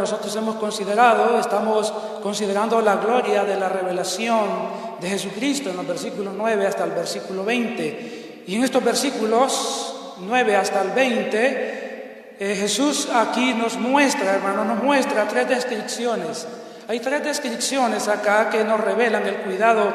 nosotros hemos considerado, estamos considerando la gloria de la revelación de Jesucristo en los versículos 9 hasta el versículo 20. Y en estos versículos 9 hasta el 20, Jesús aquí nos muestra, hermano, nos muestra tres descripciones. Hay tres descripciones acá que nos revelan el cuidado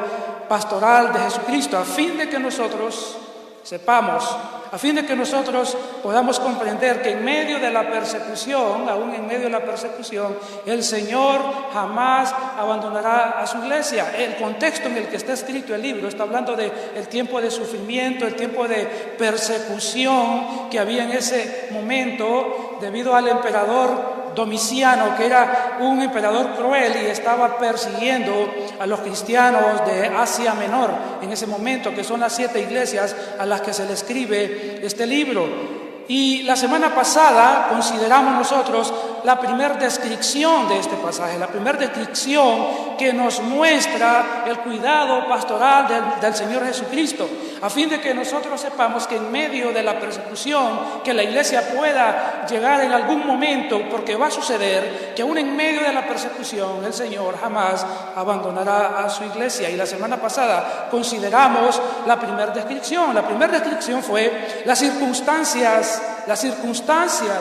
pastoral de Jesucristo, a fin de que nosotros sepamos, a fin de que nosotros podamos comprender que en medio de la persecución, aún en medio de la persecución, el Señor jamás abandonará a su iglesia. El contexto en el que está escrito el libro está hablando del tiempo de sufrimiento, el tiempo de persecución que había en ese momento debido al emperador Domiciano, que era un emperador cruel y estaba persiguiendo a los cristianos de Asia Menor en ese momento, que son las 7 iglesias a las que se le escribe este libro. Y la semana pasada consideramos nosotros la primera descripción de este pasaje, la primera descripción que nos muestra el cuidado pastoral del Señor Jesucristo, a fin de que nosotros sepamos que en medio de la persecución, que la iglesia pueda llegar en algún momento, porque va a suceder, que aún en medio de la persecución el Señor jamás abandonará a su iglesia. Y la semana pasada consideramos la primera descripción. La primera descripción fue las circunstancias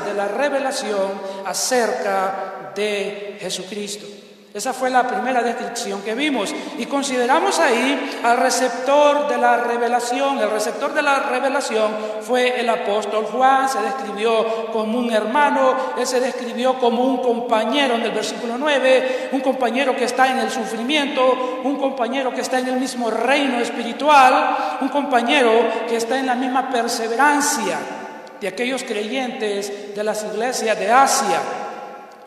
de la revelación acerca de Jesucristo. Esa fue la primera descripción que vimos y consideramos ahí al receptor de la revelación. El receptor de la revelación fue el apóstol Juan. Se describió como un hermano, él se describió como un compañero en el versículo 9, un compañero que está en el sufrimiento, un compañero que está en el mismo reino espiritual, un compañero que está en la misma perseverancia de aquellos creyentes de las iglesias de Asia,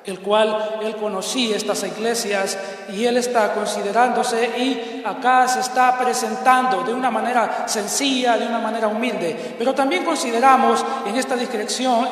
el cual él conocía estas iglesias y él está considerándose y acá se está presentando de una manera sencilla, de una manera humilde. Pero también consideramos en esta descripción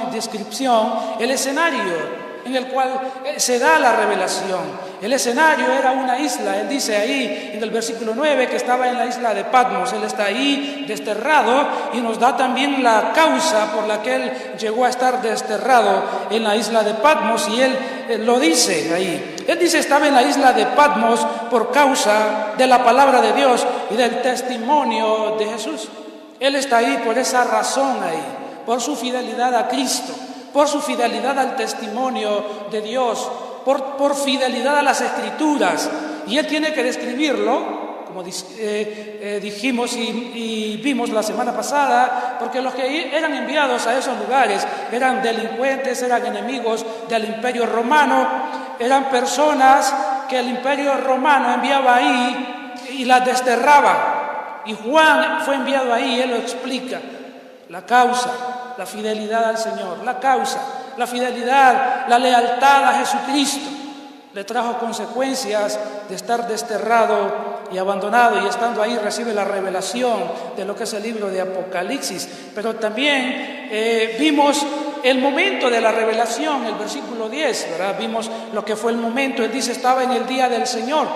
el escenario en el cual se da la revelación. El escenario era una isla. Él dice ahí en el versículo 9 que estaba en la isla de Patmos. Él está ahí desterrado y nos da también la causa por la que él llegó a estar desterrado en la isla de Patmos, y él lo dice ahí. Él dice estaba en la isla de Patmos por causa de la palabra de Dios y del testimonio de Jesús. Él está ahí por esa razón ahí, por su fidelidad a Cristo, por su fidelidad al testimonio de Dios, por fidelidad a las Escrituras. Y él tiene que describirlo, como dijimos y vimos la semana pasada, porque los que eran enviados a esos lugares eran delincuentes, eran enemigos del Imperio Romano, eran personas que el Imperio Romano enviaba ahí y las desterraba. Y Juan fue enviado ahí, él lo explica, la causa, la fidelidad al Señor, la causa, la fidelidad, la lealtad a Jesucristo le trajo consecuencias de estar desterrado y abandonado, y estando ahí recibe la revelación de lo que es el libro de Apocalipsis. Pero también vimos el momento de la revelación, el versículo 10, ¿verdad? Vimos lo que fue el momento. Él dice estaba en el día del Señor,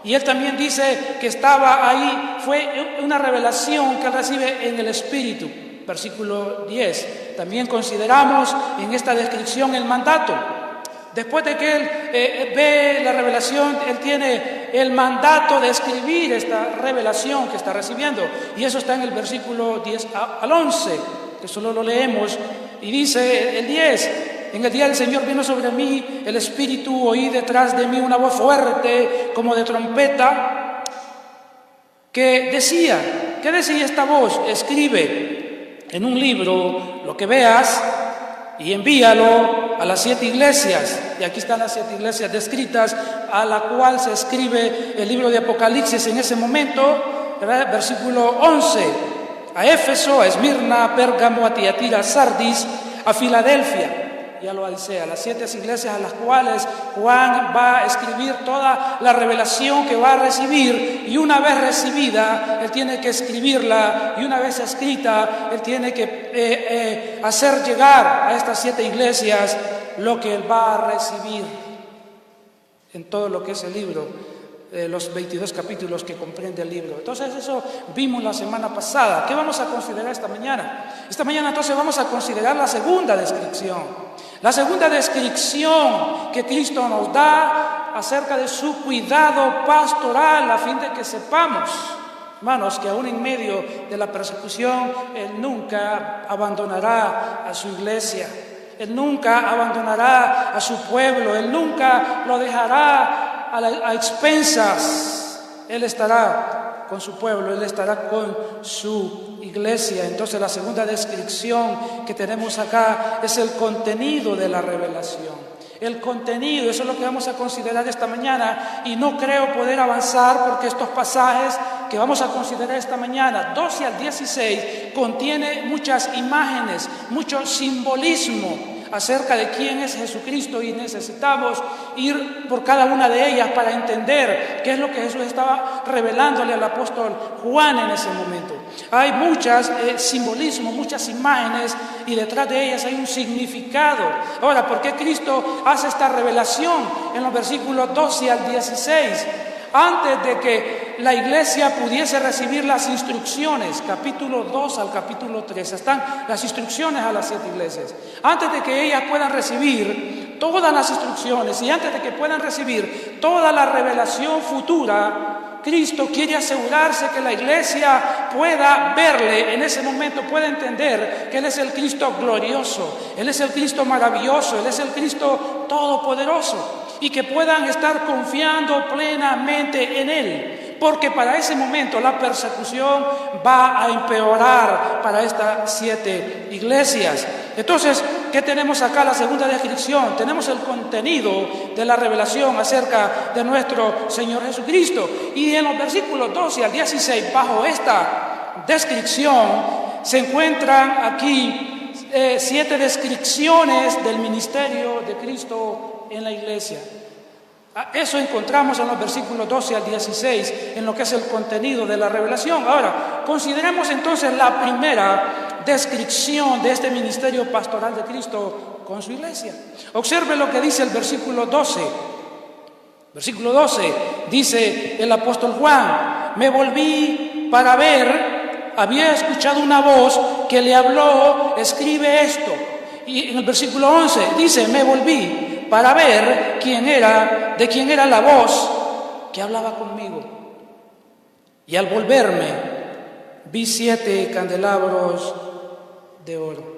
y él también dice que estaba ahí, fue una revelación que él recibe en el Espíritu. Versículo 10. También consideramos en esta descripción el mandato. Después de que él ve la revelación, él tiene el mandato de escribir esta revelación que está recibiendo. Y eso está en el versículo 10 al 11, que solo lo leemos. Y dice el 10, en el día del Señor vino sobre mí el Espíritu, oí detrás de mí una voz fuerte como de trompeta, que decía, ¿qué decía esta voz? Escribe en un libro lo que veas y envíalo a las 7 iglesias. Y aquí están las 7 iglesias descritas a la cual se escribe el libro de Apocalipsis en ese momento, ¿verdad? Versículo 11, a Éfeso, a Esmirna, a Pérgamo, a Tiatira, a Sardis, a Filadelfia y a Laodicea, las 7 iglesias a las cuales Juan va a escribir toda la revelación que va a recibir, y una vez recibida, él tiene que escribirla, y una vez escrita, él tiene que hacer llegar a estas 7 iglesias lo que él va a recibir en todo lo que es el libro, los 22 capítulos que comprende el libro. Entonces eso vimos la semana pasada. ¿Qué vamos a considerar esta mañana? Esta mañana entonces vamos a considerar la segunda descripción. La segunda descripción que Cristo nos da acerca de su cuidado pastoral, a fin de que sepamos, hermanos, que aún en medio de la persecución, Él nunca abandonará a su iglesia. Él nunca abandonará a su pueblo. Él nunca lo dejará a expensas. Él estará con su pueblo. Él estará con su iglesia. Entonces la segunda descripción que tenemos acá es el contenido de la revelación. El contenido, eso es lo que vamos a considerar esta mañana, y no creo poder avanzar porque estos pasajes que vamos a considerar esta mañana, 12 al 16, contiene muchas imágenes, mucho simbolismo acerca de quién es Jesucristo, y necesitamos ir por cada una de ellas para entender qué es lo que Jesús estaba revelándole al apóstol Juan en ese momento. Hay muchas simbolismos, muchas imágenes, y detrás de ellas hay un significado. Ahora, ¿por qué Cristo hace esta revelación en los versículos 12 al 16? Antes de que la iglesia pudiese recibir las instrucciones, capítulo 2 al capítulo 3, están las instrucciones a las 7 iglesias. Antes de que ellas puedan recibir todas las instrucciones y antes de que puedan recibir toda la revelación futura, Cristo quiere asegurarse que la iglesia pueda verle en ese momento, pueda entender que Él es el Cristo glorioso, Él es el Cristo maravilloso, Él es el Cristo todopoderoso, y que puedan estar confiando plenamente en Él, porque para ese momento la persecución va a empeorar para estas 7 iglesias. Entonces, ¿qué tenemos acá? La segunda descripción. Tenemos el contenido de la revelación acerca de nuestro Señor Jesucristo. Y en los versículos 12 al 16, bajo esta descripción, se encuentran aquí 7 descripciones del ministerio de Cristo en la iglesia. Eso encontramos en los versículos 12 al 16, en lo que es el contenido de la revelación. Ahora, consideremos entonces la primera descripción de este ministerio pastoral de Cristo con su iglesia. Observe lo que dice el versículo 12. Versículo 12, dice el apóstol Juan: me volví para ver, había escuchado una voz que le habló, escribe esto. Y en el versículo 11 dice: me volví para ver de quién era la voz que hablaba conmigo. Y al volverme, vi 7 candelabros de oro.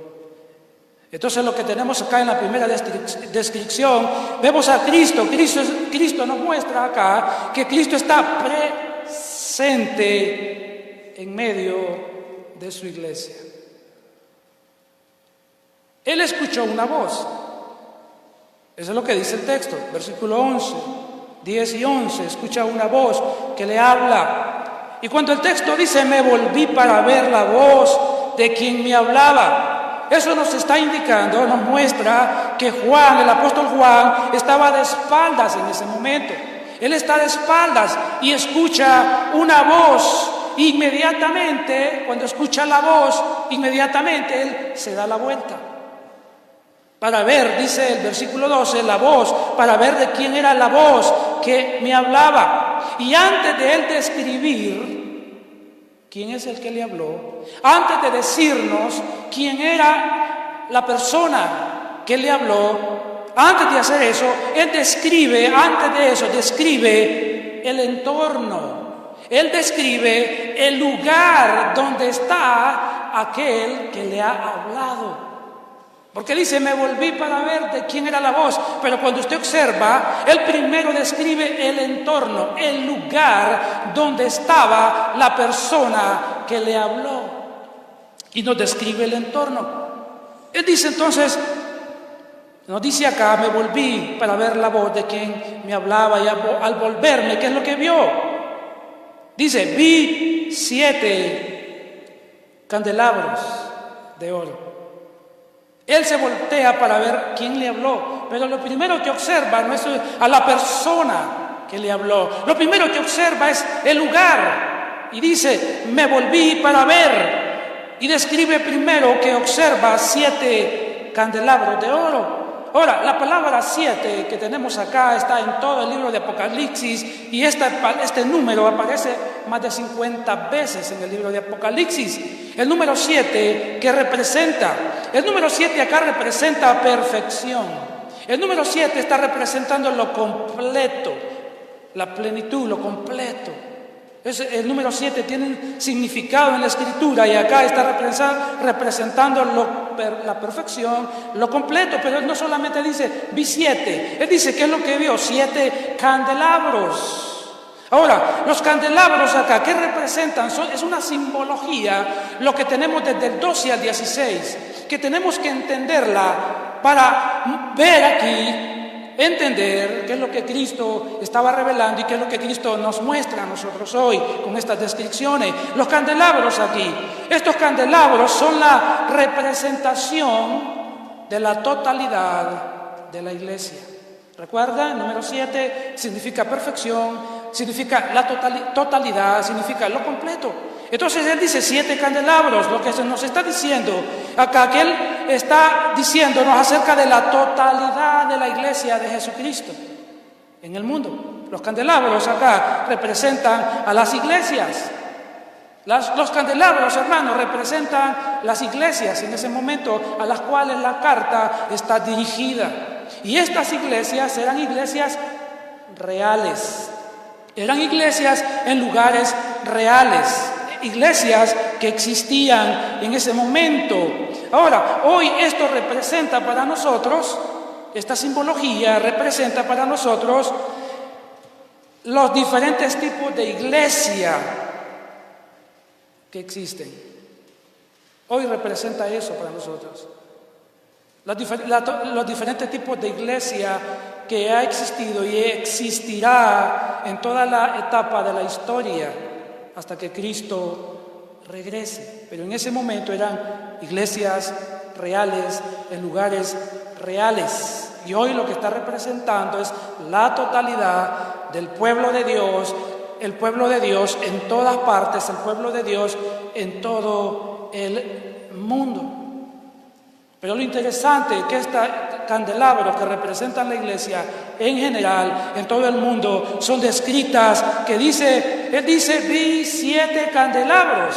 Entonces, lo que tenemos acá en la primera descripción, vemos a Cristo. Cristo nos muestra acá que Cristo está presente en medio de su iglesia. Él escuchó una voz. Eso es lo que dice el texto, versículo 11, 10 y 11, escucha una voz que le habla. Y cuando el texto dice: me volví para ver la voz de quien me hablaba, eso nos está indicando, nos muestra que Juan, el apóstol Juan, estaba de espaldas en ese momento. Él está de espaldas y escucha una voz. Inmediatamente, cuando escucha la voz, inmediatamente él se da la vuelta para ver, dice el versículo 12, la voz, para ver de quién era la voz que me hablaba. Y antes de él describir quién es el que le habló, antes de decirnos quién era la persona que le habló, antes de hacer eso, él describe, describe el entorno. Él describe el lugar donde está aquel que le ha hablado. Porque dice: me volví para ver de quién era la voz. Pero cuando usted observa, él primero describe el entorno, el lugar donde estaba la persona que le habló. Y nos describe el entorno. Él dice entonces, nos dice acá: me volví para ver la voz de quien me hablaba. Y al volverme, ¿qué es lo que vio? Dice: vi 7 candelabros de oro. Él se voltea para ver quién le habló, pero lo primero que observa no es a la persona que le habló. Lo primero que observa es el lugar. Y dice: me volví para ver. Y describe primero que observa 7 candelabros de oro. Ahora, la palabra 7 que tenemos acá está en todo el libro de Apocalipsis, y este número aparece más de 50 veces en el libro de Apocalipsis. El número 7, que representa El número 7 acá representa perfección. El número 7 está representando lo completo, la plenitud, lo completo. El número 7 tiene un significado en la Escritura y acá está representando la perfección, lo completo. Pero él no solamente dice, vi 7. Él dice, ¿qué es lo que vio? 7 candelabros. Ahora, los candelabros acá, ¿qué representan? Es una simbología, lo que tenemos desde el 12 al 16, que tenemos que entenderla para ver aquí, entender qué es lo que Cristo estaba revelando y qué es lo que Cristo nos muestra a nosotros hoy con estas descripciones. Los candelabros aquí, estos candelabros son la representación de la totalidad de la iglesia. ¿Recuerda? El número 7 significa perfección, significa la totalidad, significa lo completo. Entonces él dice 7 candelabros, lo que se nos está diciendo acá, que él está diciéndonos acerca de la totalidad de la iglesia de Jesucristo en el mundo. Los candelabros acá representan a las iglesias. Los candelabros, hermanos, representan las iglesias en ese momento a las cuales la carta está dirigida. Y estas iglesias eran iglesias reales, eran iglesias en lugares reales, iglesias que existían en ese momento. Ahora, hoy esto representa para nosotros, esta simbología representa para nosotros los diferentes tipos de iglesia que existen. Hoy representa eso para nosotros. Los diferentes tipos de iglesia que ha existido y existirá en toda la etapa de la historia hasta que Cristo regrese. Pero en ese momento eran iglesias reales, en lugares reales. Y hoy lo que está representando es la totalidad del pueblo de Dios, el pueblo de Dios en todas partes, el pueblo de Dios en todo el mundo. Pero lo interesante es que estos candelabros que representan la iglesia en general, en todo el mundo, son descritas él dice, vi 7 candelabros.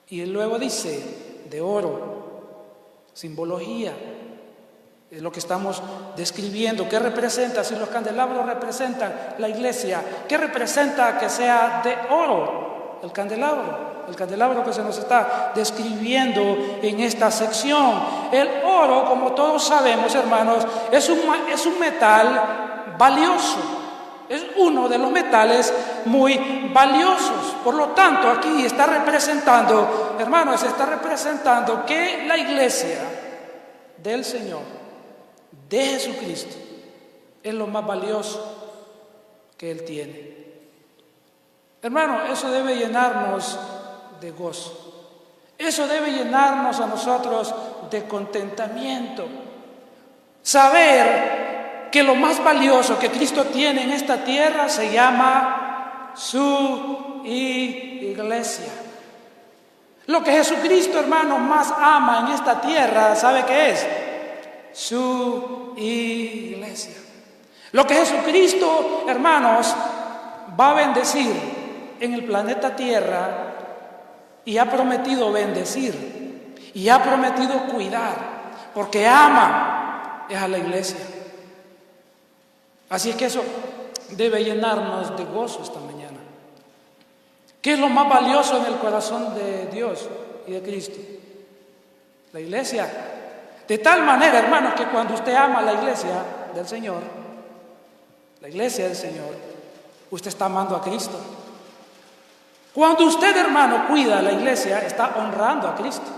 Y él luego dice, de oro, simbología, es lo que estamos describiendo. ¿Qué representa? Si los candelabros representan la iglesia, ¿qué representa que sea de oro el candelabro? El candelabro que se nos está describiendo en esta sección. El oro, como todos sabemos, hermanos, es un metal valioso. Es uno de los metales muy valiosos. Por lo tanto, aquí está representando, hermanos, está representando que la iglesia del Señor, de Jesucristo, es lo más valioso que Él tiene. Hermano, eso debe llenarnos de gozo. Eso debe llenarnos a nosotros de contentamiento. Saber que lo más valioso que Cristo tiene en esta tierra se llama su iglesia. Lo que Jesucristo, hermano, más ama en esta tierra, ¿sabe qué es? Su iglesia. Lo que Jesucristo, hermanos, va a bendecir en el planeta Tierra y ha prometido bendecir y ha prometido cuidar, porque ama es a la iglesia. Así es que eso debe llenarnos de gozo esta mañana. ¿Qué es lo más valioso en el corazón de Dios y de Cristo? La iglesia. De tal manera, hermanos, que cuando usted ama a la iglesia del Señor, la iglesia del Señor, usted está amando a Cristo. Cuando usted, hermano, cuida a la iglesia, está honrando a Cristo.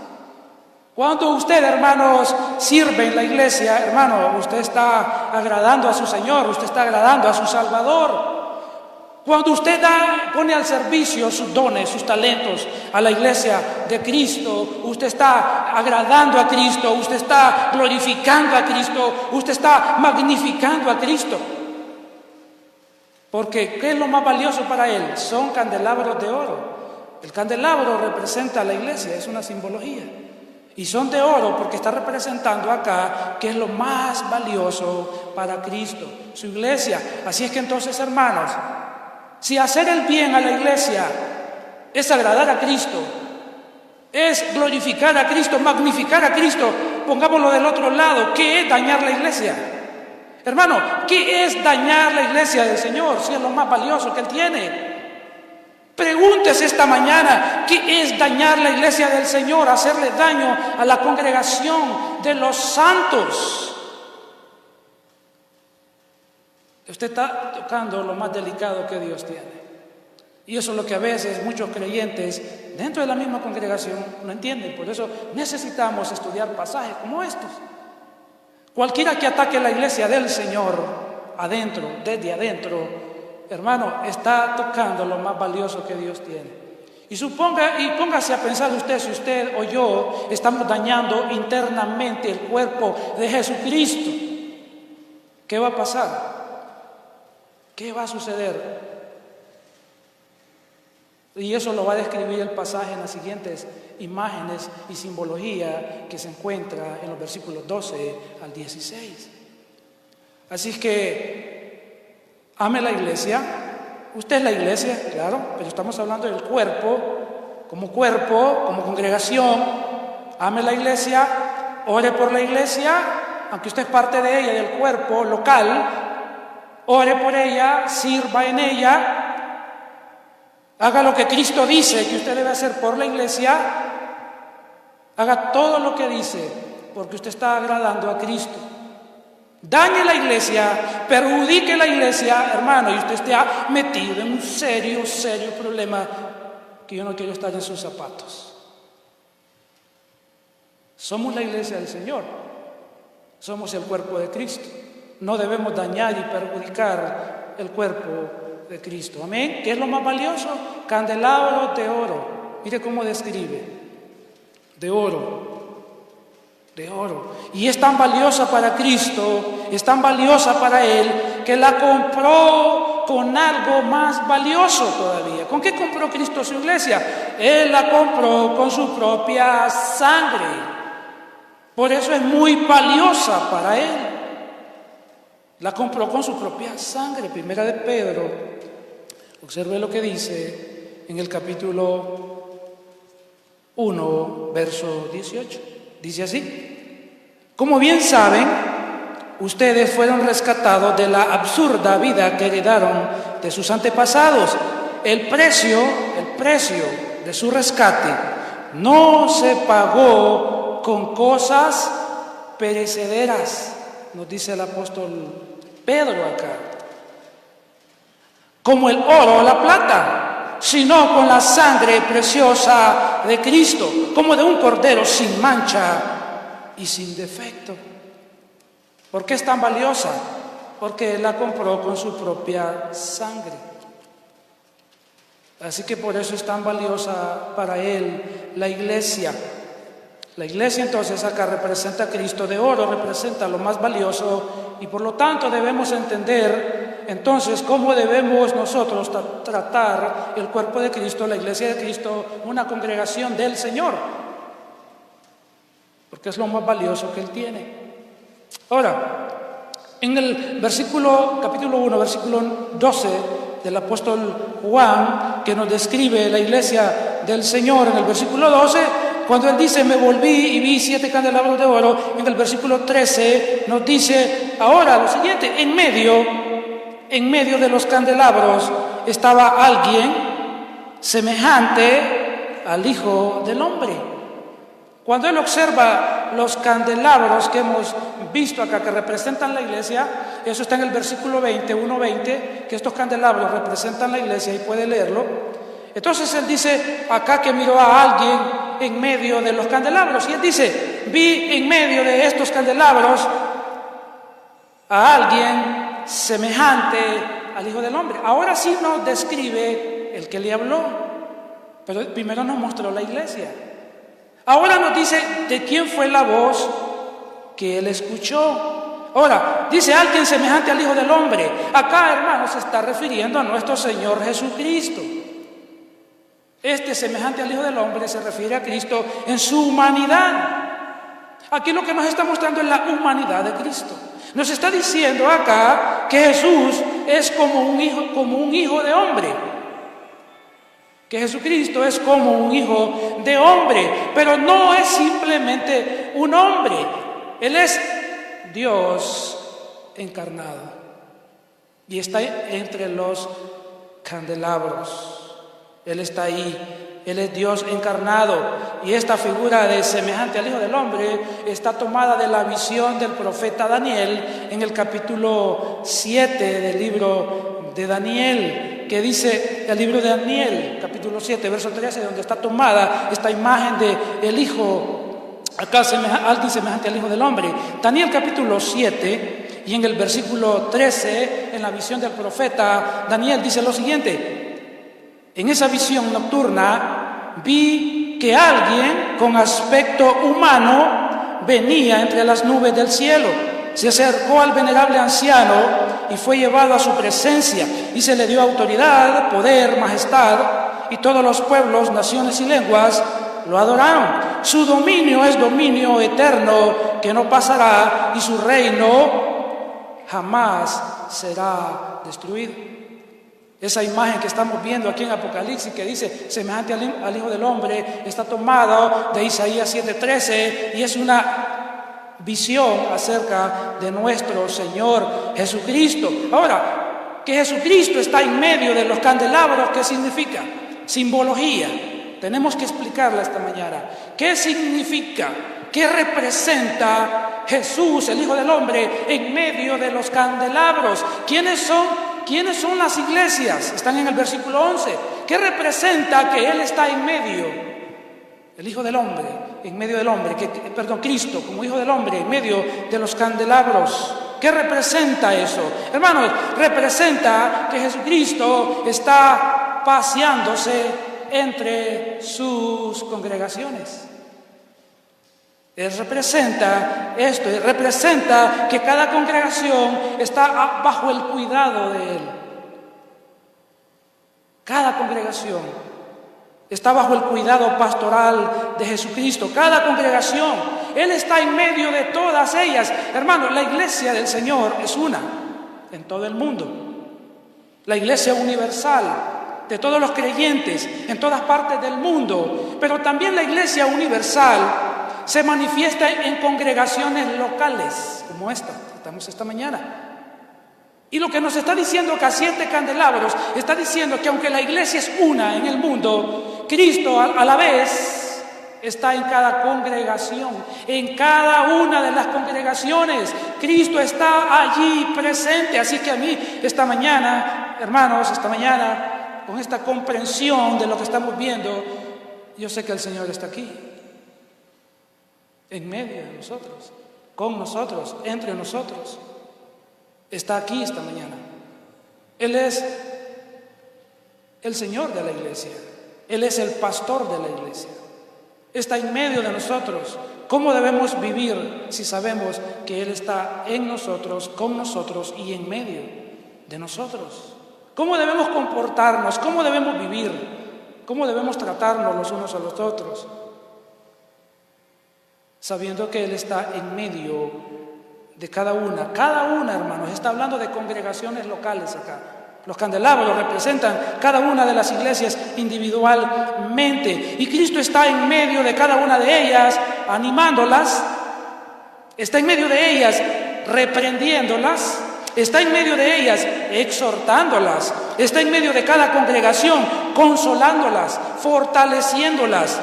Cuando usted, hermanos, sirve en la iglesia, hermano, usted está agradando a su Señor, usted está agradando a su Salvador. Cuando usted pone al servicio sus dones, sus talentos a la iglesia de Cristo, usted está agradando a Cristo, usted está glorificando a Cristo, usted está magnificando a Cristo. Porque ¿qué es lo más valioso para Él? Son candelabros de oro. El candelabro representa a la iglesia, es una simbología. Y son de oro porque está representando acá que es lo más valioso para Cristo, su iglesia. Así es que entonces, hermanos, si hacer el bien a la iglesia es agradar a Cristo, es glorificar a Cristo, magnificar a Cristo. Pongámoslo del otro lado. ¿Qué es dañar la iglesia? Hermano, ¿qué es dañar la iglesia del Señor? Si es lo más valioso que Él tiene. Pregúntese esta mañana, ¿qué es dañar la iglesia del Señor? Hacerle daño a la congregación de los santos. Usted está tocando lo más delicado que Dios tiene. Y eso es lo que a veces muchos creyentes dentro de la misma congregación no entienden. Por eso necesitamos estudiar pasajes como estos. Cualquiera que ataque la iglesia del Señor adentro, desde adentro, hermano, está tocando lo más valioso que Dios tiene. Y póngase a pensar usted, si usted o yo estamos dañando internamente el cuerpo de Jesucristo, ¿qué va a pasar? ¿Qué va a suceder? Y eso lo va a describir el pasaje en las siguientes imágenes y simbología que se encuentra en los versículos 12 al 16. Así es que ame la iglesia. Usted es la iglesia, claro, pero estamos hablando del cuerpo, como congregación. Ame la iglesia, ore por la iglesia, aunque usted es parte de ella, del cuerpo local. Ore por ella, sirva en ella. Haga lo que Cristo dice que usted debe hacer por la iglesia. Haga todo lo que dice, porque usted está agradando a Cristo. Dañe la iglesia, perjudique la iglesia, hermano, y usted está metido en un serio problema que yo no quiero estar en sus zapatos. Somos la iglesia del Señor. Somos el cuerpo de Cristo. No debemos dañar y perjudicar el cuerpo de Cristo. Amén. ¿Qué es lo más valioso? Candelabros de oro. Mire cómo describe. De oro. Y es tan valiosa para Cristo, es tan valiosa para Él, que la compró con algo más valioso todavía. ¿Con qué compró Cristo su iglesia? Él la compró con su propia sangre. Por eso es muy valiosa para Él. La compró con su propia sangre. Primera de Pedro, observe lo que dice en el capítulo 1, verso 18. Dice así: como bien saben, ustedes fueron rescatados de la absurda vida que heredaron de sus antepasados. El precio de su rescate no se pagó con cosas perecederas, nos dice el apóstol Pedro acá, como el oro o la plata, sino con la sangre preciosa de Cristo, como de un cordero sin mancha y sin defecto. ¿Por qué es tan valiosa? Porque Él la compró con su propia sangre. Así que por eso es tan valiosa para Él la iglesia. La iglesia entonces acá representa a Cristo de oro, representa lo más valioso, y por lo tanto debemos entender entonces cómo debemos nosotros tratar el cuerpo de Cristo, la iglesia de Cristo, una congregación del Señor, porque es lo más valioso que Él tiene. Ahora, en el capítulo 1, versículo 12 del apóstol Juan, que nos describe la iglesia del Señor, en el versículo 12, cuando Él dice, me volví y vi 7 candelabros de oro, en el versículo 13 nos dice ahora lo siguiente: en medio de los candelabros estaba alguien semejante al Hijo del Hombre. Cuando Él observa los candelabros que hemos visto acá, que representan la iglesia, eso está en el versículo 20, 1:20, que estos candelabros representan la iglesia, y puede leerlo. Entonces Él dice acá que miró a alguien en medio de los candelabros, y Él dice, vi en medio de estos candelabros a alguien semejante al Hijo del Hombre. Ahora sí nos describe el que le habló, pero primero nos mostró la iglesia. Ahora nos dice de quién fue la voz que Él escuchó. Ahora, dice alguien semejante al Hijo del Hombre. Acá, hermanos, se está refiriendo a nuestro Señor Jesucristo. Este semejante al Hijo del Hombre se refiere a Cristo en su humanidad. Aquí lo que nos está mostrando es la humanidad de Cristo. Nos está diciendo acá que Jesús es como un hijo de hombre. que Jesucristo es como un hijo de hombre, pero no es simplemente un hombre. Él es Dios encarnado y está entre los candelabros. Él está ahí. Él es Dios encarnado, y esta figura de semejante al Hijo del Hombre está tomada de la visión del profeta Daniel en el capítulo 7 del libro de Daniel, que dice el libro de Daniel, capítulo 7, verso 13, donde está tomada esta imagen de el Hijo, acá alguien semejante al Hijo del Hombre. Daniel capítulo 7, y en el versículo 13, en la visión del profeta Daniel, dice lo siguiente: en esa visión nocturna vi que alguien con aspecto humano venía entre las nubes del cielo. Se acercó al venerable anciano y fue llevado a su presencia, y se le dio autoridad, poder, majestad, y todos los pueblos, naciones y lenguas lo adoraron. Su dominio es dominio eterno que no pasará, y su reino jamás será destruido. Esa imagen que estamos viendo aquí en Apocalipsis, que dice semejante al Hijo del Hombre, está tomada de Isaías 7:13, y es una visión acerca de nuestro Señor Jesucristo. Ahora, que Jesucristo está en medio de los candelabros, ¿qué significa? Simbología. Tenemos que explicarla esta mañana. ¿Qué significa? ¿Qué representa Jesús, el Hijo del Hombre, en medio de los candelabros? ¿Quiénes son las iglesias? Están en el versículo 11. ¿Qué representa que Él está en medio? El Hijo del Hombre, en medio del hombre, Cristo como Hijo del Hombre, en medio de los candelabros. ¿Qué representa eso? Hermanos, representa que Jesucristo está paseándose entre sus congregaciones. Él representa esto, Él representa que cada congregación está bajo el cuidado de Él. Cada congregación está bajo el cuidado pastoral de Jesucristo. Cada congregación, Él está en medio de todas ellas. Hermanos, la iglesia del Señor es una en todo el mundo. La iglesia universal de todos los creyentes en todas partes del mundo. Pero también la iglesia universal se manifiesta en congregaciones locales, como estamos esta mañana. Y lo que nos está diciendo acá, 7 candelabros, está diciendo que aunque la iglesia es una en el mundo, Cristo a la vez está en cada congregación, en cada una de las congregaciones. Cristo está allí presente. Así que a mí esta mañana, hermanos, con esta comprensión de lo que estamos viendo, yo sé que el Señor está aquí, en medio de nosotros, con nosotros, entre nosotros. Está aquí esta mañana. Él es el Señor de la iglesia. Él es el pastor de la iglesia. Está en medio de nosotros. ¿Cómo debemos vivir si sabemos que Él está en nosotros, con nosotros y en medio de nosotros? ¿Cómo debemos comportarnos? ¿Cómo debemos vivir? ¿Cómo debemos tratarnos los unos a los otros? Sabiendo que Él está en medio de cada una, hermanos. Está hablando de congregaciones locales acá. Los candelabros representan cada una de las iglesias individualmente, y Cristo está en medio de cada una de ellas, animándolas, está en medio de ellas, reprendiéndolas, está en medio de ellas, exhortándolas, está en medio de cada congregación, consolándolas, fortaleciéndolas,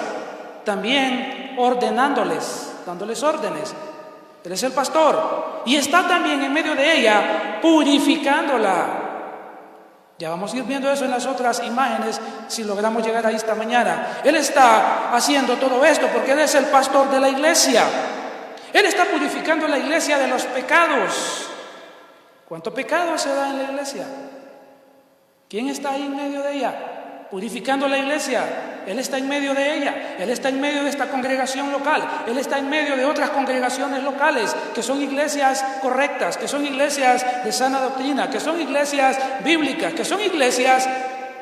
también ordenándoles, dándoles órdenes. Él es el pastor, y está también en medio de ella, purificándola. Ya vamos a ir viendo eso en las otras imágenes, si logramos llegar ahí esta mañana. Él está haciendo todo esto porque Él es el pastor de la iglesia. Él está purificando la iglesia de los pecados. ¿Cuánto pecado se da en la iglesia? ¿Quién está ahí en medio de ella? Purificando la iglesia. Él está en medio de ella. Él está en medio de esta congregación local. Él está en medio de otras congregaciones locales que son iglesias correctas, que son iglesias de sana doctrina, que son iglesias bíblicas, que son iglesias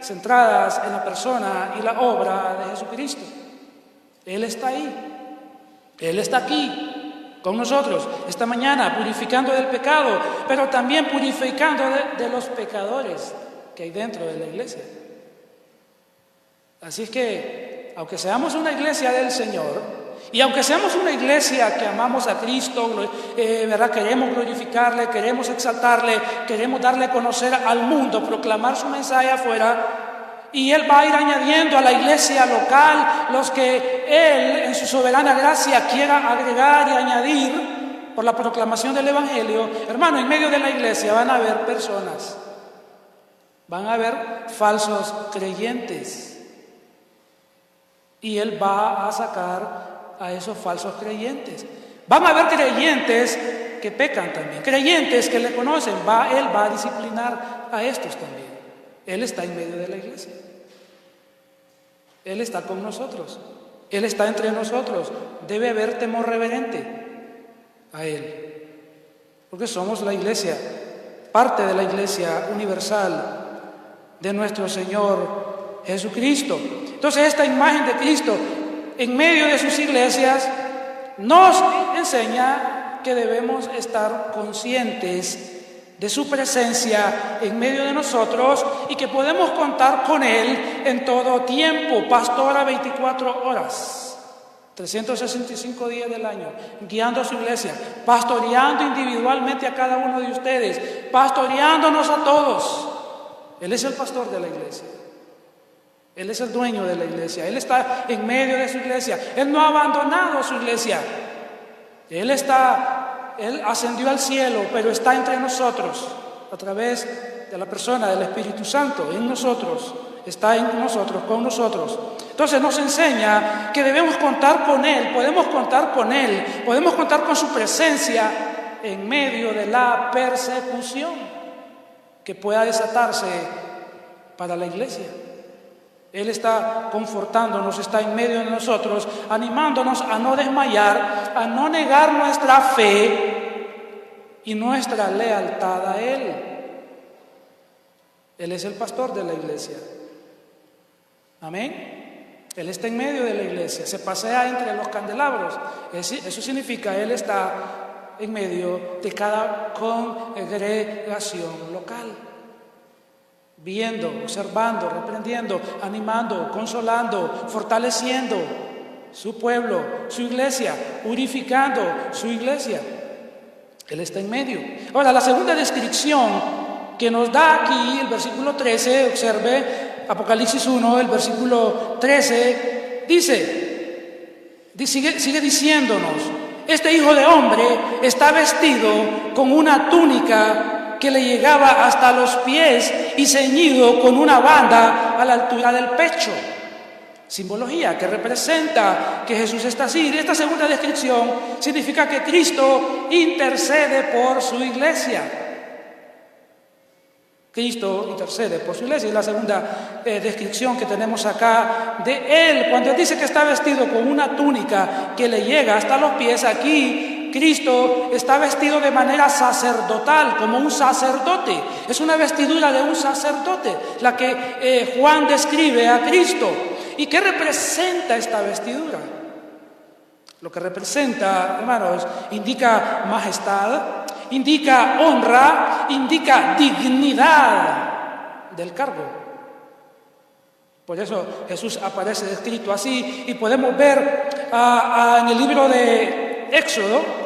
centradas en la persona y la obra de Jesucristo. Él está ahí. Él está aquí con nosotros esta mañana, purificando del pecado, pero también purificando de los pecadores que hay dentro de la iglesia. Así es que, aunque seamos una iglesia del Señor, y aunque seamos una iglesia que amamos a Cristo, ¿verdad? Queremos glorificarle, queremos exaltarle, queremos darle a conocer al mundo, proclamar su mensaje afuera, y Él va a ir añadiendo a la iglesia local los que Él, en su soberana gracia, quiera agregar y añadir por la proclamación del Evangelio. Hermano, en medio de la iglesia van a haber personas, van a haber falsos creyentes, y Él va a sacar a esos falsos creyentes. Van a haber creyentes que pecan también, creyentes que le conocen. Él va a disciplinar a estos también. Él está en medio de la iglesia. Él está con nosotros. Él está entre nosotros. Debe haber temor reverente a Él, porque somos la iglesia, parte de la iglesia universal de nuestro Señor Jesucristo. Entonces, esta imagen de Cristo en medio de sus iglesias nos enseña que debemos estar conscientes de su presencia en medio de nosotros y que podemos contar con Él en todo tiempo. Pastora 24 horas, 365 días del año, guiando a su iglesia, pastoreando individualmente a cada uno de ustedes, pastoreándonos a todos. Él es el pastor de la iglesia. Él es el dueño de la iglesia. Él está en medio de su iglesia. Él no ha abandonado su iglesia. Él ascendió al cielo, pero está entre nosotros a través de la persona del Espíritu Santo. En nosotros, está en nosotros, con nosotros. Entonces nos enseña que debemos contar con Él, podemos contar con Él, podemos contar con su presencia en medio de la persecución que pueda desatarse para la iglesia. Él está confortándonos, está en medio de nosotros, animándonos a no desmayar, a no negar nuestra fe y nuestra lealtad a Él. Él es el pastor de la iglesia. Amén. Él está en medio de la iglesia, se pasea entre los candelabros. Eso significa, Él está en medio de cada congregación local, viendo, observando, reprendiendo, animando, consolando, fortaleciendo su pueblo, su iglesia, purificando su iglesia. Él está en medio. Ahora, la segunda descripción que nos da aquí el versículo 13, observe Apocalipsis 1, el versículo 13, sigue diciéndonos: este Hijo de Hombre está vestido con una túnica que le llegaba hasta los pies y ceñido con una banda a la altura del pecho. Simbología que representa que Jesús está así. Esta segunda descripción significa que Cristo intercede por su iglesia. Cristo intercede por su iglesia. Es la segunda descripción que tenemos acá de Él. Cuando Él dice que está vestido con una túnica que le llega hasta los pies, aquí Cristo está vestido de manera sacerdotal, como un sacerdote. Es una vestidura de un sacerdote, la que Juan describe a Cristo. ¿Y qué representa esta vestidura? Lo que representa, hermanos, indica majestad, indica honra, indica dignidad del cargo. Por eso Jesús aparece descrito así, y podemos ver en el libro de Éxodo.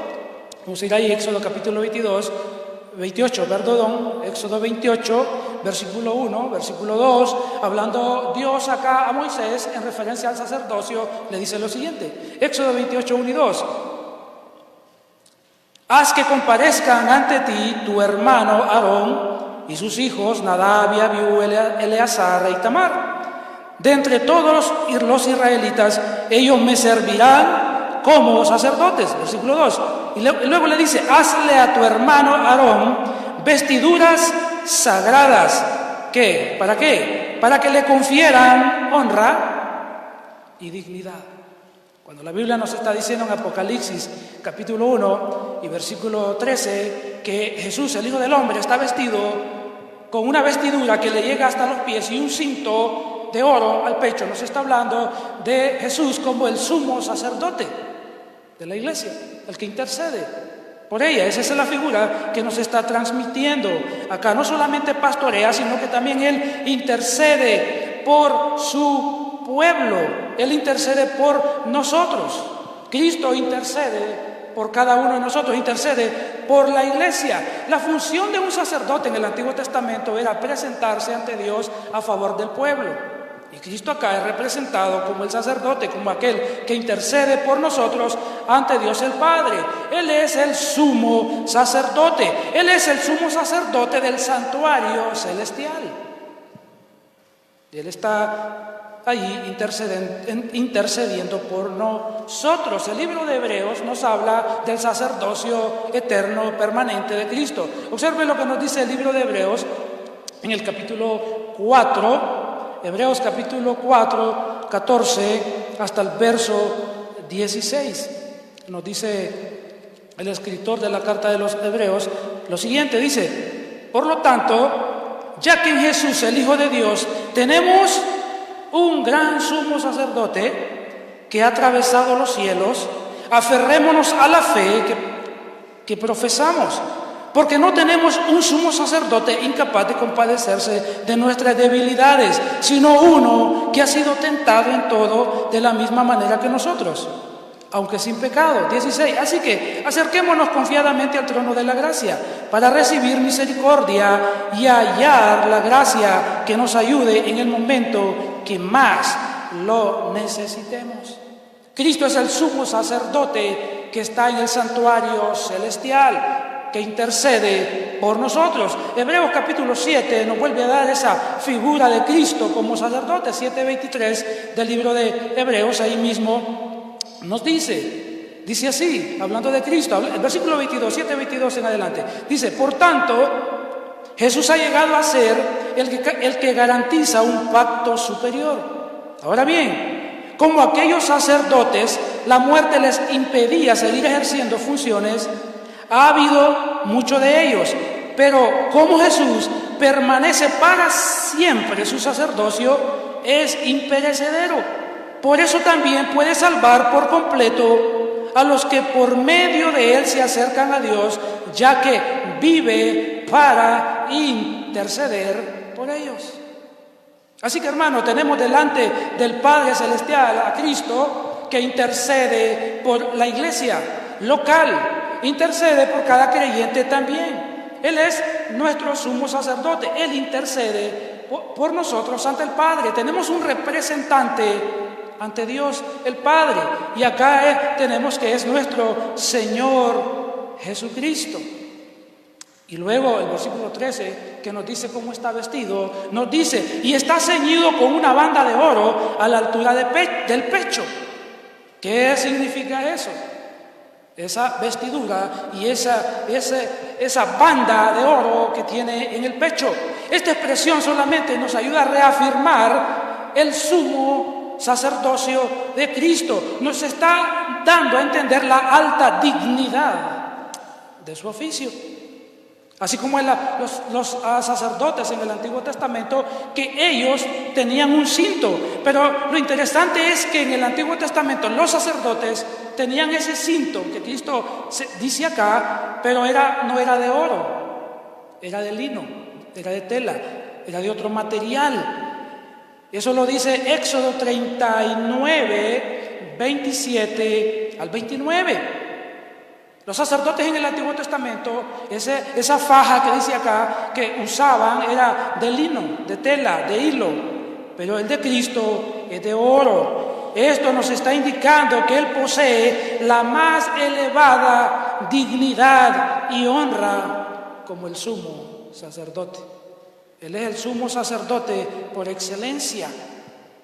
Vamos a ir ahí, Éxodo capítulo 28, perdón, Éxodo 28, versículo 1, versículo 2, hablando Dios acá a Moisés en referencia al sacerdocio, le dice lo siguiente, Éxodo 28, 1 y 2. Haz que comparezcan ante ti tu hermano Aarón y sus hijos Nadab y Abiú, Eleazar y Tamar. De entre todos los israelitas, ellos me servirán como sacerdotes. Versículo 2. Y luego le dice: hazle a tu hermano Aarón vestiduras sagradas. ¿Qué? ¿Para qué? Para que le confieran honra y dignidad. Cuando la Biblia nos está diciendo en Apocalipsis capítulo 1 y versículo 13 que Jesús, el Hijo del Hombre, está vestido con una vestidura que le llega hasta los pies y un cinto de oro al pecho, nos está hablando de Jesús como el sumo sacerdote de la iglesia, el que intercede por ella. Esa es la figura que nos está transmitiendo acá. No solamente pastorea, sino que también Él intercede por su pueblo. Él intercede por nosotros. Cristo intercede por cada uno de nosotros, intercede por la iglesia. La función de un sacerdote en el Antiguo Testamento era presentarse ante Dios a favor del pueblo. Y Cristo acá es representado como el sacerdote, como aquel que intercede por nosotros ante Dios el Padre. Él es el sumo sacerdote. Él es el sumo sacerdote del santuario celestial. Él está allí intercediendo por nosotros. El libro de Hebreos nos habla del sacerdocio eterno, permanente de Cristo. Observen lo que nos dice el libro de Hebreos en el capítulo 4, Hebreos capítulo 4, 14 hasta el verso 16. Nos dice el escritor de la carta de los Hebreos lo siguiente, dice: por lo tanto, ya que en Jesús, el Hijo de Dios, tenemos un gran sumo sacerdote que ha atravesado los cielos, aferrémonos a la fe que profesamos, porque no tenemos un sumo sacerdote incapaz de compadecerse de nuestras debilidades, sino uno que ha sido tentado en todo de la misma manera que nosotros, aunque sin pecado. 16. Así que acerquémonos confiadamente al trono de la gracia para recibir misericordia y hallar la gracia que nos ayude en el momento que más lo necesitemos. Cristo es el sumo sacerdote que está en el santuario celestial, que intercede por nosotros. Hebreos capítulo 7 nos vuelve a dar esa figura de Cristo como sacerdote. 7:23 del libro de Hebreos, ahí mismo nos dice así, hablando de Cristo, el versículo 22, 7:22 en adelante, dice: por tanto, Jesús ha llegado a ser el que garantiza un pacto superior. Ahora bien, como aquellos sacerdotes la muerte les impedía seguir ejerciendo funciones, ha habido muchos de ellos, pero como Jesús permanece para siempre, su sacerdocio es imperecedero. Por eso también puede salvar por completo a los que por medio de él se acercan a Dios, ya que vive para interceder por ellos. Así que, hermano, tenemos delante del Padre Celestial a Cristo, que intercede por la iglesia local, intercede por cada creyente también. Él es nuestro sumo sacerdote, Él intercede por nosotros ante el Padre. Tenemos un representante ante Dios el Padre, y acá tenemos que es nuestro Señor Jesucristo. Y luego el versículo 13, que nos dice cómo está vestido, nos dice: y está ceñido con una banda de oro a la altura del pecho. ¿Qué significa eso? Esa vestidura y esa banda de oro que tiene en el pecho. Esta expresión solamente nos ayuda a reafirmar el sumo sacerdocio de Cristo. Nos está dando a entender la alta dignidad de su oficio. Así como los sacerdotes en el Antiguo Testamento, que ellos tenían un cinto. Pero lo interesante es que en el Antiguo Testamento los sacerdotes tenían ese cinto que Cristo dice acá, pero no era de oro, era de lino, era de tela, era de otro material. Eso lo dice Éxodo 39, 27 al 29. Los sacerdotes en el Antiguo Testamento, esa faja que dice acá, que usaban era de lino, de tela, de hilo, pero el de Cristo es de oro. Esto nos está indicando que Él posee la más elevada dignidad y honra como el sumo sacerdote. Él es el sumo sacerdote por excelencia.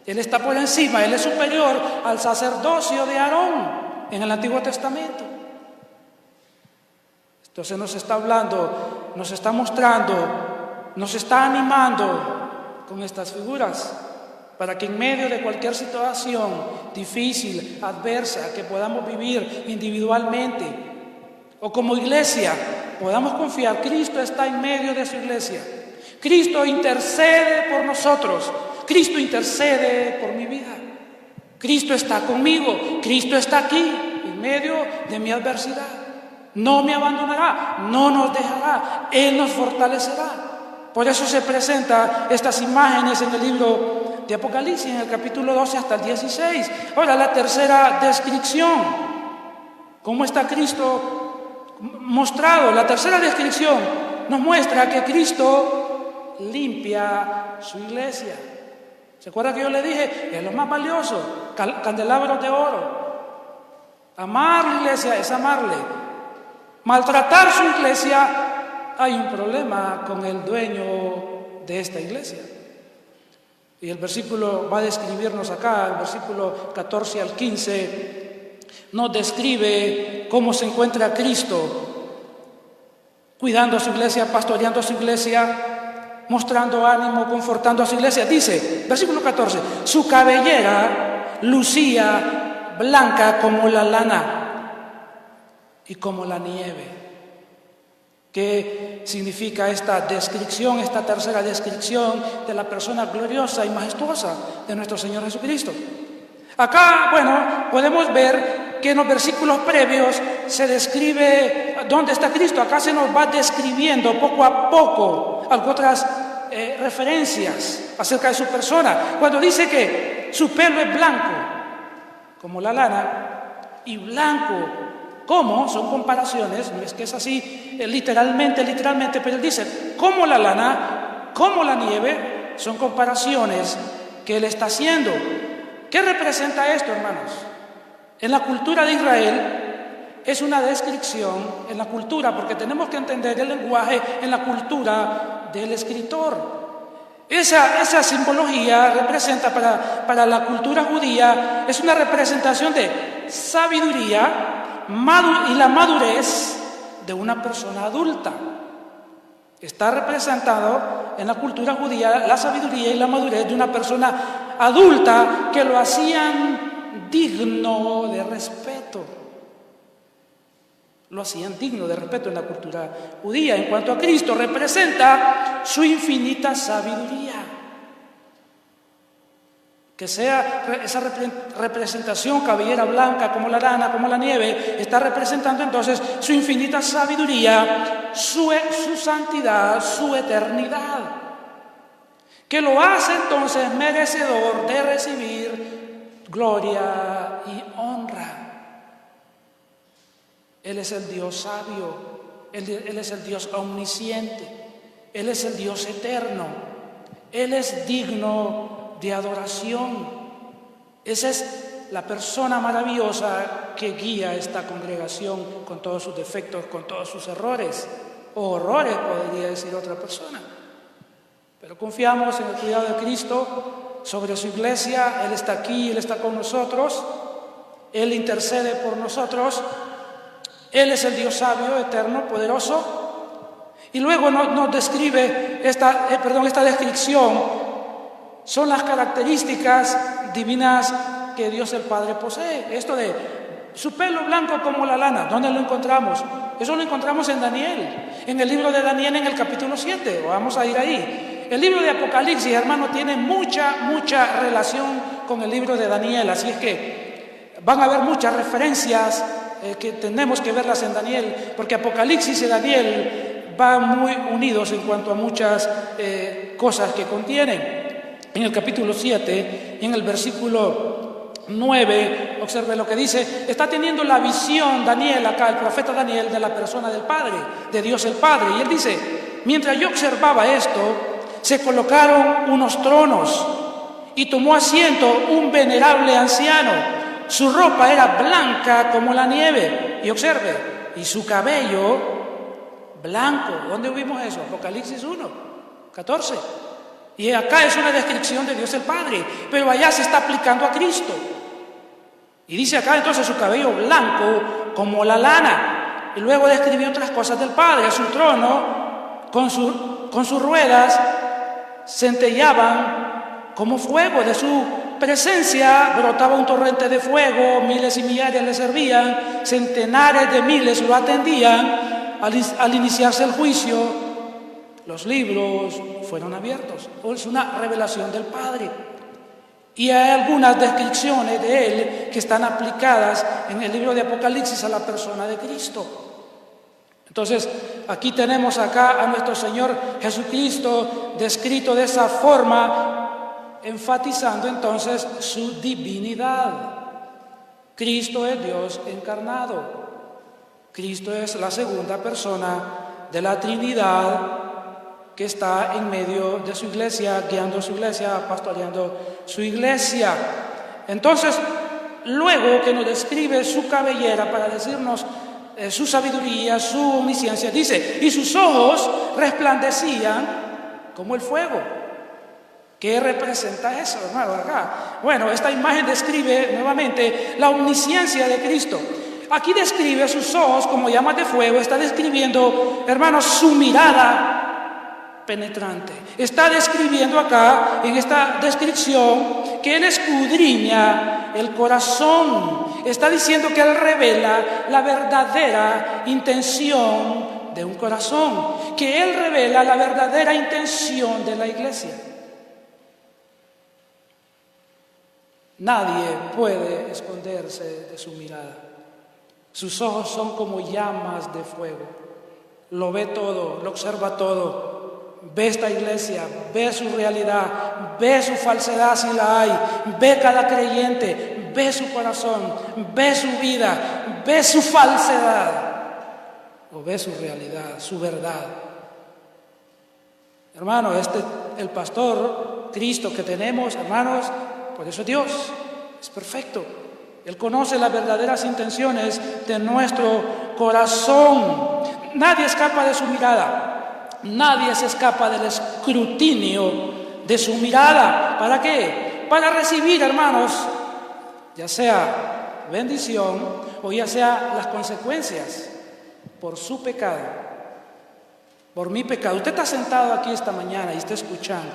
Él está por encima, Él es superior al sacerdocio de Aarón en el Antiguo Testamento. Entonces nos está hablando, nos está mostrando, nos está animando con estas figuras para que en medio de cualquier situación difícil, adversa, que podamos vivir individualmente o como iglesia, podamos confiar. Cristo está en medio de su iglesia. Cristo intercede por nosotros. Cristo intercede por mi vida. Cristo está conmigo. Cristo está aquí en medio de mi adversidad. No me abandonará, no nos dejará, Él nos fortalecerá. Por eso se presentan estas imágenes en el libro de Apocalipsis, en el capítulo 12 hasta el 16. Ahora, la tercera descripción, ¿cómo está Cristo mostrado? La tercera descripción nos muestra que Cristo limpia su iglesia. ¿Se acuerda que yo le dije? Es lo más valioso, candelabros de oro. Amar la iglesia es amarle. Maltratar su iglesia, hay un problema con el dueño de esta iglesia. Y el versículo va a describirnos acá, el versículo 14 al 15, nos describe cómo se encuentra Cristo cuidando a su iglesia, pastoreando a su iglesia, mostrando ánimo, confortando a su iglesia. Dice, versículo 14, su cabellera lucía blanca como la lana y como la nieve. ¿Qué significa esta descripción, esta tercera descripción de la persona gloriosa y majestuosa de nuestro Señor Jesucristo? Acá, bueno, podemos ver que en los versículos previos se describe dónde está Cristo. Acá se nos va describiendo poco a poco otras referencias acerca de su persona. Cuando dice que su pelo es blanco, como la lana, y blanco, ¿cómo? Son comparaciones, no es que es así literalmente, pero él dice, como la lana, como la nieve, son comparaciones que él está haciendo. ¿Qué representa esto, hermanos? En la cultura de Israel es una descripción, en la cultura, porque tenemos que entender el lenguaje en la cultura del escritor. Esa simbología representa para la cultura judía, es una representación de sabiduría y la madurez de una persona adulta. Está representado en la cultura judía la sabiduría y la madurez de una persona adulta que lo hacían digno de respeto. Lo hacían digno de respeto en la cultura judía. En cuanto a Cristo, representa su infinita sabiduría. Que sea esa representación, cabellera blanca como la lana, como la nieve, está representando entonces su infinita sabiduría, su santidad, su eternidad, que lo hace entonces merecedor de recibir gloria y honra. Él es el Dios sabio, Él es el Dios omnisciente, Él es el Dios eterno, Él es digno de adoración. Esa es la persona maravillosa que guía esta congregación con todos sus defectos, con todos sus errores, o horrores, podría decir otra persona. Pero confiamos en el cuidado de Cristo sobre su iglesia. Él está aquí, Él está con nosotros, Él intercede por nosotros. Él es el Dios sabio, eterno, poderoso. Y luego nos describe esta descripción. Son las características divinas que Dios el Padre posee. Esto de su pelo blanco como la lana, ¿dónde lo encontramos? Eso lo encontramos en Daniel, en el libro de Daniel en el capítulo 7. Vamos a ir ahí. El libro de Apocalipsis, hermano, tiene mucha relación con el libro de Daniel. Así es que van a haber muchas referencias que tenemos que verlas en Daniel, porque Apocalipsis y Daniel van muy unidos en cuanto a muchas cosas que contienen. En el capítulo 7, en el versículo 9, observe lo que dice, está teniendo la visión Daniel acá, el profeta Daniel, de la persona del Padre, de Dios el Padre. Y él dice, mientras yo observaba esto, se colocaron unos tronos y tomó asiento un venerable anciano. Su ropa era blanca como la nieve. Y observe, y su cabello blanco. ¿Dónde vimos eso? Apocalipsis 1, 14. Y acá es una descripción de Dios el Padre, pero allá se está aplicando a Cristo. Y dice acá entonces su cabello blanco como la lana. Y luego describió otras cosas del Padre. Su trono con sus ruedas centellaban como fuego. De su presencia brotaba un torrente de fuego. Miles y millares le servían. Centenares de miles lo atendían. Al iniciarse el juicio, los libros fueron abiertos. Es una revelación del Padre. Y hay algunas descripciones de Él que están aplicadas en el libro de Apocalipsis a la persona de Cristo. Entonces, aquí tenemos acá a nuestro Señor Jesucristo descrito de esa forma enfatizando entonces su divinidad. Cristo es Dios encarnado. Cristo es la segunda persona de la Trinidad que está en medio de su iglesia, guiando su iglesia, pastoreando su iglesia. Entonces, luego que nos describe su cabellera para decirnos su sabiduría, su omnisciencia, dice, y sus ojos resplandecían como el fuego. ¿Qué representa eso, hermano, acá? Bueno, esta imagen describe nuevamente la omnisciencia de Cristo. Aquí describe sus ojos como llamas de fuego, está describiendo, hermanos, su mirada penetrante. Está describiendo acá, en esta descripción, que Él escudriña el corazón. Está diciendo que Él revela la verdadera intención de un corazón, que Él revela la verdadera intención de la iglesia. Nadie puede esconderse de su mirada. Sus ojos son como llamas de fuego. Lo ve todo, lo observa todo. Ve esta iglesia, ve su realidad, ve su falsedad si la hay, ve cada creyente, ve su corazón, ve su vida, ve su falsedad, o ve su realidad, su verdad. Hermano, el pastor Cristo que tenemos, hermanos, por eso Dios es perfecto. Él conoce las verdaderas intenciones de nuestro corazón. Nadie escapa de su mirada. Nadie se escapa del escrutinio de su mirada. ¿Para qué? Para recibir, hermanos, ya sea bendición o ya sea las consecuencias por su pecado, por mi pecado. Usted está sentado aquí esta mañana y está escuchando.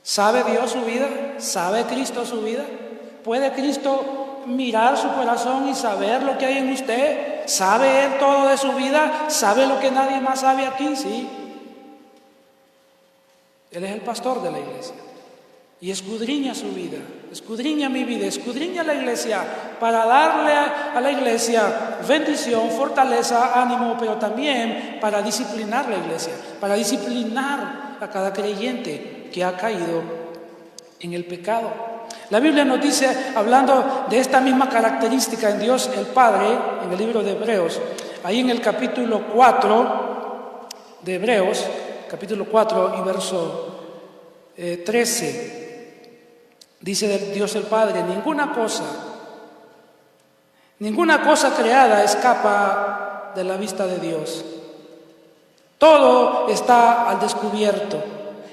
¿Sabe Dios su vida? ¿Sabe Cristo su vida? ¿Puede Cristo mirar su corazón y saber lo que hay en usted? ¿Sabe Él todo de su vida? ¿Sabe lo que nadie más sabe aquí? Sí. Él es el pastor de la iglesia y escudriña su vida, escudriña mi vida, escudriña la iglesia para darle a la iglesia bendición, fortaleza, ánimo, pero también para disciplinar la iglesia, para disciplinar a cada creyente que ha caído en el pecado. La Biblia nos dice, hablando de esta misma característica en Dios el Padre, en el libro de Hebreos, ahí en el capítulo 4 de Hebreos, capítulo 4 y verso 13, dice Dios el Padre, ninguna cosa creada escapa de la vista de Dios. Todo está al descubierto,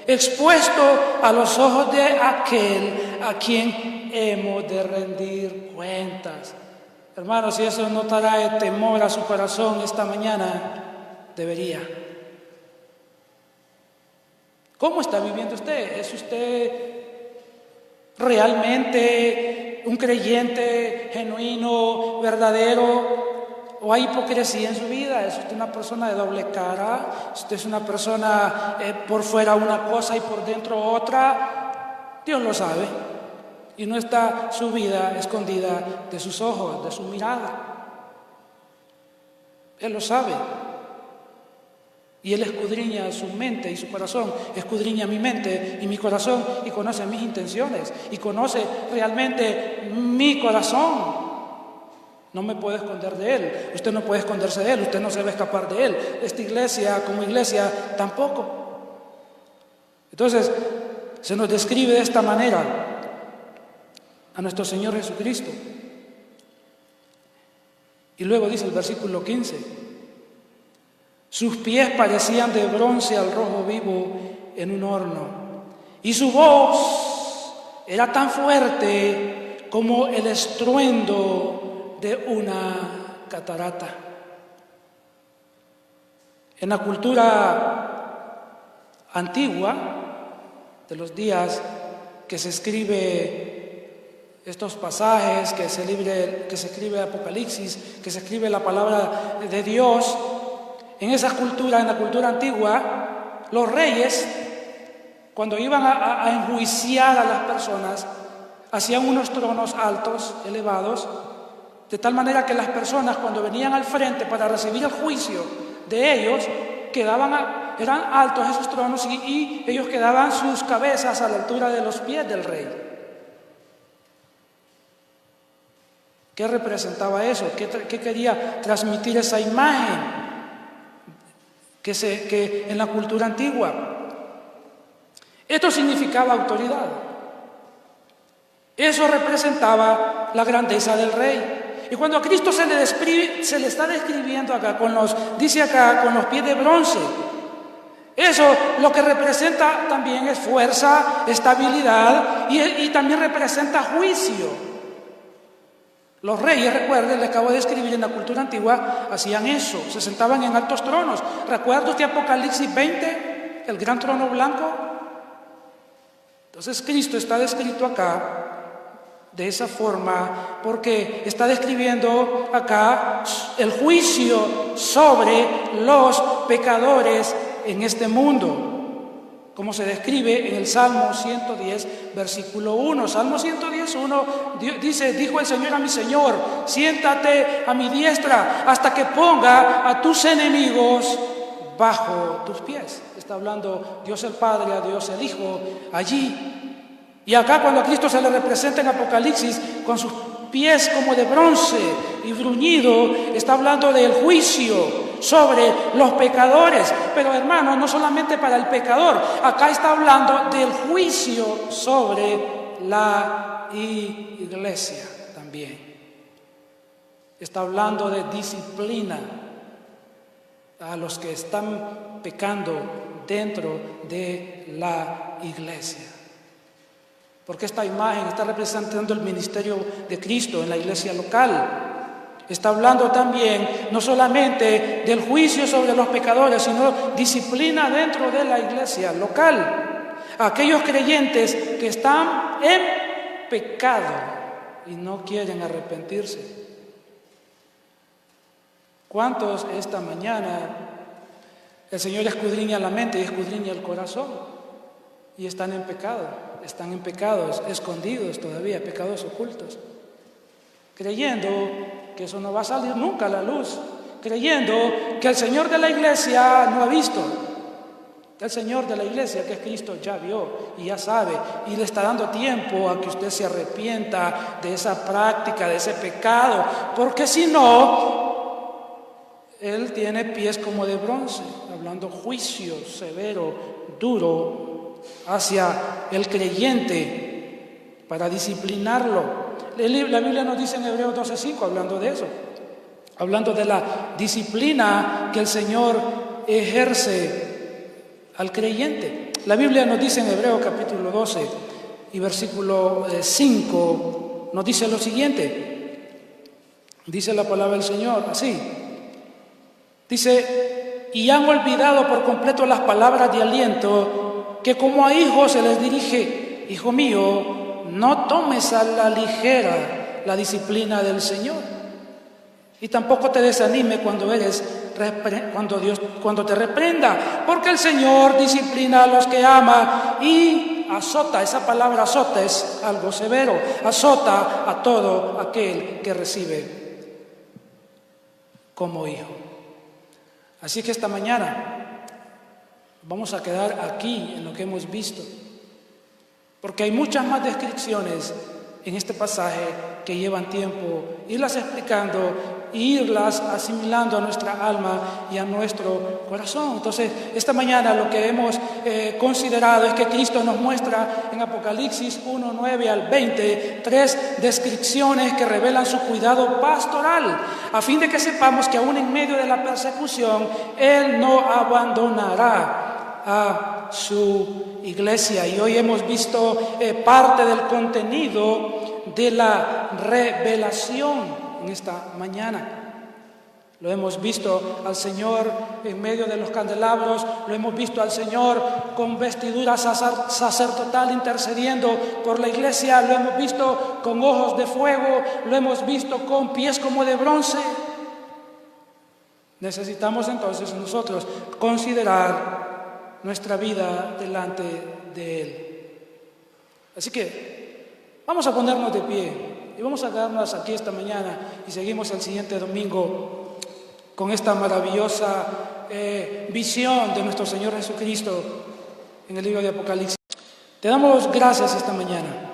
expuesto a los ojos de aquel a quien hemos de rendir cuentas. Hermanos, si eso no trae temor a su corazón esta mañana, debería. ¿Cómo está viviendo usted? ¿Es usted realmente un creyente genuino, verdadero? ¿O hay hipocresía en su vida? ¿Es usted una persona de doble cara? ¿Usted es una persona por fuera una cosa y por dentro otra? Dios lo sabe. Y no está su vida escondida de sus ojos, de su mirada. Él lo sabe. Y Él escudriña su mente y su corazón, escudriña mi mente y mi corazón y conoce mis intenciones y conoce realmente mi corazón. No me puedo esconder de Él, usted no puede esconderse de Él, usted no se va a escapar de Él. Esta iglesia como iglesia tampoco. Entonces, se nos describe de esta manera a nuestro Señor Jesucristo. Y luego dice el versículo 15, sus pies parecían de bronce al rojo vivo en un horno, y su voz era tan fuerte como el estruendo de una catarata. En la cultura antigua, de los días que se escribe estos pasajes, que se escribe Apocalipsis, que se escribe la palabra de Dios, en esa cultura, en la cultura antigua, los reyes, cuando iban a enjuiciar a las personas, hacían unos tronos altos, elevados, de tal manera que las personas cuando venían al frente para recibir el juicio de ellos, quedaban eran altos esos tronos y ellos quedaban sus cabezas a la altura de los pies del rey. ¿Qué representaba eso? ¿Qué quería transmitir esa imagen que en la cultura antigua? Esto significaba autoridad. Eso representaba la grandeza del rey. Y cuando a Cristo se le está describiendo acá, dice acá, con los pies de bronce, eso lo que representa también es fuerza, estabilidad y también representa juicio. Los reyes, recuerden, les acabo de escribir, en la cultura antigua hacían eso, se sentaban en altos tronos. ¿Recuerda usted Apocalipsis 20, el gran trono blanco? Entonces Cristo está descrito acá de esa forma porque está describiendo acá el juicio sobre los pecadores en este mundo, como se describe en el Salmo 110, versículo 1. Salmo 110, 1 dice: dijo el Señor a mi Señor, siéntate a mi diestra hasta que ponga a tus enemigos bajo tus pies. Está hablando Dios el Padre, a Dios el Hijo allí. Y acá cuando a Cristo se le representa en Apocalipsis con sus pies como de bronce y bruñido, está hablando del juicio sobre los pecadores. Pero hermanos, no solamente para el pecador, acá está hablando del juicio sobre la iglesia también. Está hablando de disciplina a los que están pecando dentro de la iglesia. Porque esta imagen está representando el ministerio de Cristo en la iglesia local. Está hablando también no solamente del juicio sobre los pecadores, sino disciplina dentro de la iglesia local. Aquellos creyentes que están en pecado y no quieren arrepentirse. ¿Cuántos esta mañana el Señor escudriña la mente y escudriña el corazón y están en pecado? Están en pecados escondidos todavía, pecados ocultos, creyendo que eso no va a salir nunca a la luz, creyendo que el Señor de la iglesia no ha visto, que el Señor de la iglesia, que es Cristo, ya vio y ya sabe, y le está dando tiempo a que usted se arrepienta de esa práctica, de ese pecado, porque si no, Él tiene pies como de bronce, hablando juicio severo, duro, hacia el creyente para disciplinarlo. La Biblia nos dice en Hebreos 12:5, hablando de eso, hablando de la disciplina que el Señor ejerce al creyente. La Biblia nos dice en Hebreos capítulo 12 y versículo 5, nos dice lo siguiente, dice la palabra del Señor así, dice: y han olvidado por completo las palabras de aliento que como a hijos se les dirige: hijo mío, no tomes a la ligera la disciplina del Señor, y tampoco te desanime cuando te reprenda, porque el Señor disciplina a los que ama y azota. Esa palabra azota es algo severo, azota a todo aquel que recibe como hijo. Así que esta mañana vamos a quedar aquí en lo que hemos visto, porque hay muchas más descripciones en este pasaje que llevan tiempo irlas explicando e irlas asimilando a nuestra alma y a nuestro corazón. Entonces, esta mañana lo que hemos considerado es que Cristo nos muestra en Apocalipsis 1, 9 al 20 3 descripciones que revelan su cuidado pastoral, a fin de que sepamos que aún en medio de la persecución Él no abandonará a su iglesia. Y hoy hemos visto parte del contenido de la revelación en esta mañana. Lo hemos visto al Señor en medio de los candelabros, lo hemos visto al Señor con vestidura sacerdotal intercediendo por la iglesia, lo hemos visto con ojos de fuego, lo hemos visto con pies como de bronce. Necesitamos entonces nosotros considerar nuestra vida delante de Él. Así que vamos a ponernos de pie y vamos a quedarnos aquí esta mañana y seguimos el siguiente domingo con esta maravillosa visión de nuestro Señor Jesucristo en el libro de Apocalipsis. Te damos gracias esta mañana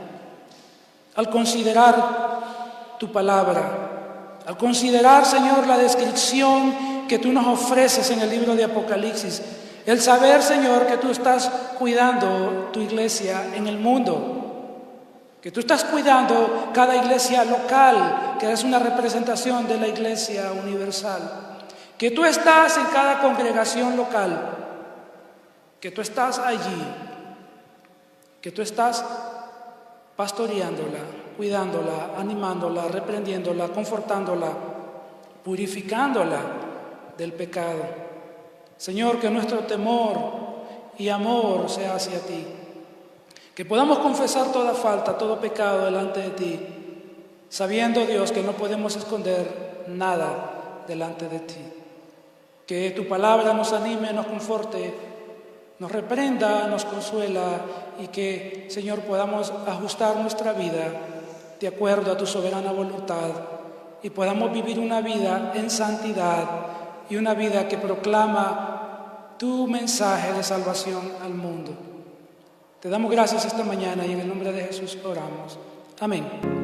al considerar tu palabra, al considerar, Señor, la descripción que tú nos ofreces en el libro de Apocalipsis, el saber, Señor, que tú estás cuidando tu iglesia en el mundo, que tú estás cuidando cada iglesia local, que es una representación de la iglesia universal, que tú estás en cada congregación local, que tú estás allí, que tú estás pastoreándola, cuidándola, animándola, reprendiéndola, confortándola, purificándola del pecado. Señor, que nuestro temor y amor sea hacia ti, que podamos confesar toda falta, todo pecado delante de ti, sabiendo, Dios, que no podemos esconder nada delante de ti. Que tu palabra nos anime, nos conforte, nos reprenda, nos consuela y que, Señor, podamos ajustar nuestra vida de acuerdo a tu soberana voluntad y podamos vivir una vida en santidad y una vida que proclama tu mensaje de salvación al mundo. Te damos gracias esta mañana y en el nombre de Jesús oramos. Amén.